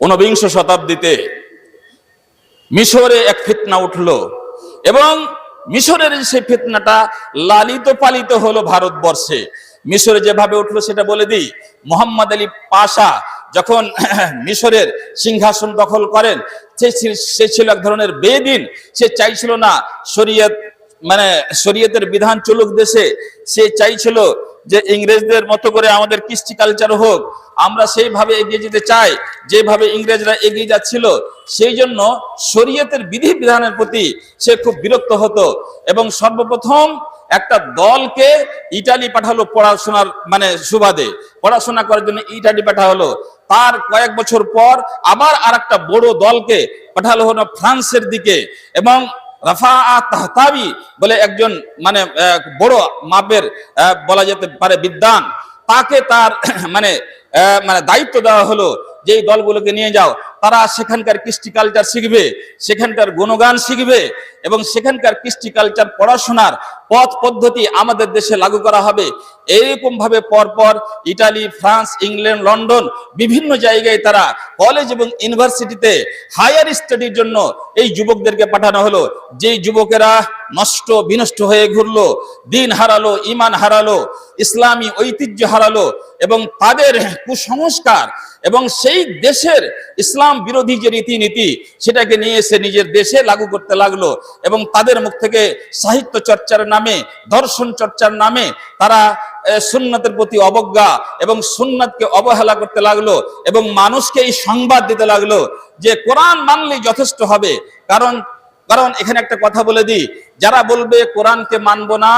ঊনবিংশ শতাব্দীতে মিশরে এক ফিতনা উঠলো এবং মিশরের সেই ফিতনাটা লালিত পালিত হলো ভারতবর্ষে। মিশরে যেভাবে উঠলো সেটা বলে দিই। মোহাম্মদ আলী পাশা যখন মিশরের সিংহাসন দখল করেন, সে ছিল এক ধরনের বেদিন। সে চাইছিল না শরীয়তের বিধান চলুক দেশে। সে চাইছিল যে ইংরেজদের মতো করে আমাদের কৃষ্টি কালচার হোক, আমরা সেইভাবে এগিয়ে যেতে চাই যেভাবে ইংরেজরা এগিয়ে যাচ্ছিল। সেই জন্য শরীয়তের বিধি বিধানের প্রতি সে খুব বিরক্ত হতো এবং সর্বপ্রথম একটা দলকে ইটালি পাঠালো পড়াশোনার সুবাদে, পড়াশোনা করার জন্য ইটালি পাঠা হলো। তার কয়েক বছর পর আবার আর একটা বড় দলকে পাঠালো হলো ফ্রান্সের দিকে এবং তাহতাবি বলে একজন বড় মাপের বলা যেতে পারে বিদ্বান, তাকে তার দায়িত্ব দেওয়া হলো যে এই দলগুলোকে নিয়ে যাও, তারা সেখানকার কৃষ্টি কালচার শিখবে, সেখানকার গুণগান শিখবে এবং সেখানকার কৃষ্টি কালচার পড়াশোনার পথ পদ্ধতি আমাদের দেশে লাগু করা হবে। এইরকম ভাবে পরপর ইটালি, ফ্রান্স, ইংল্যান্ড, লন্ডন বিভিন্ন জায়গায় তারা কলেজ এবং ইউনিভার্সিটিতে হায়ার স্টাডির জন্য এই যুবকদেরকে পাঠানো হলো। যেই যুবকেরা বিনষ্ট হয়ে ঘুরলো, দিন হারালো, ইমান হারালো, ইসলামী ঐতিহ্য হারালো এবং তাদের কুসংস্কার এবং সেই দেশের ইসলাম বিরোধী যে রীতিনীতি সেটাকে নিয়ে এসে নিজের দেশে লাগু করতে লাগলো এবং তাদের মুখ থেকে সাহিত্য চর্চার নামে, দর্শন চর্চার নামে তারা সুন্নাতের প্রতি অবজ্ঞা এবং সুন্নাতকে অবহেলা করতে লাগলো এবং মানুষকে এই সংবাদ দিতে লাগলো যে কোরআন মানলেই যথেষ্ট হবে। কারণ এখানে একটা কথা বলে দিই, যারা বলবে কোরআনকে মানবো না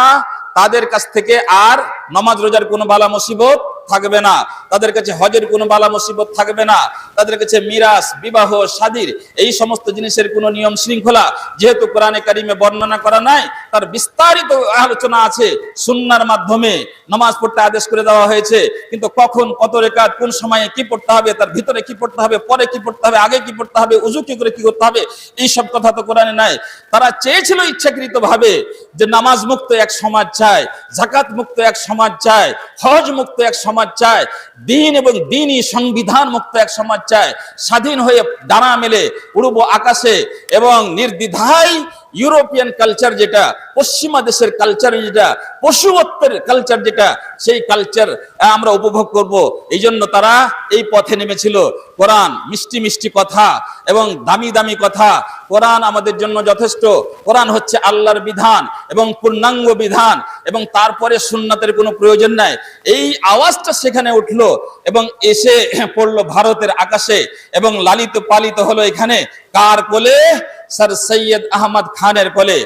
তাদের কাছ থেকে আর নামাজ রোজার কোনো বালা মুসিবত থাকবে না, তাদের কাছে হজের কোনো বালা মুসিবত থাকবে না, তাদের কাছে মিরাস, বিবাহ, শাদীর এই সমস্ত জিনিসের কোনো নিয়ম শৃঙ্খলা যেহেতু কোরআনে কারিমে বর্ণনা করা নাই, তার বিস্তারিত আলোচনা আছে। সুন্নাহর মাধ্যমে নামাজ পড়তে আদেশ করে দেওয়া হয়েছে, কিন্তু কখন, কত রেকাত, কোন সময়ে কি পড়তে হবে, তার ভিতরে কি পড়তে হবে, পরে কি পড়তে হবে, আগে কি পড়তে হবে, উযু কি করে কি করতে হবে, এই সব কথা তো কোরআনে নাই। তারা চেয়েছিল ইচ্ছাকৃত ভাবে যে নামাজ মুক্ত এক সমাজ চায়, যাকাত মুক্ত এক সমাজ চায়, হজ মুক্ত এক সমাজ চায়, দিন এবং দিনই সংবিধান মুক্ত এক সমাজ চায়, স্বাধীন হয়ে ডানা মেলে উড়ব আকাশে এবং নির্দ্বিধায় ইউরোপিয়ান কালচার যেটা, পশ্চিমা দেশের কালচার যেটা, পশুত্বের কালচার যেটা, সেই কালচার আমরা উপভোগ করব। এই জন্য তারা এই পথে নেমেছিল। কোরআন মিষ্টি মিষ্টি কথা এবং দামি দামি কথা, কোরআন আমাদের জন্য যথেষ্ট, কোরআন হচ্ছে আল্লাহর বিধান এবং পূর্ণাঙ্গ বিধান এবং তারপরে সুন্নাতের কোনো প্রয়োজন নাই। এই আওয়াজটা সেখানে উঠলো এবং এসে পড়লো ভারতের আকাশে এবং লালিত পালিত হলো এখানে কার কোলে? স্যার সৈয়দ আহমদ খানের কোলে।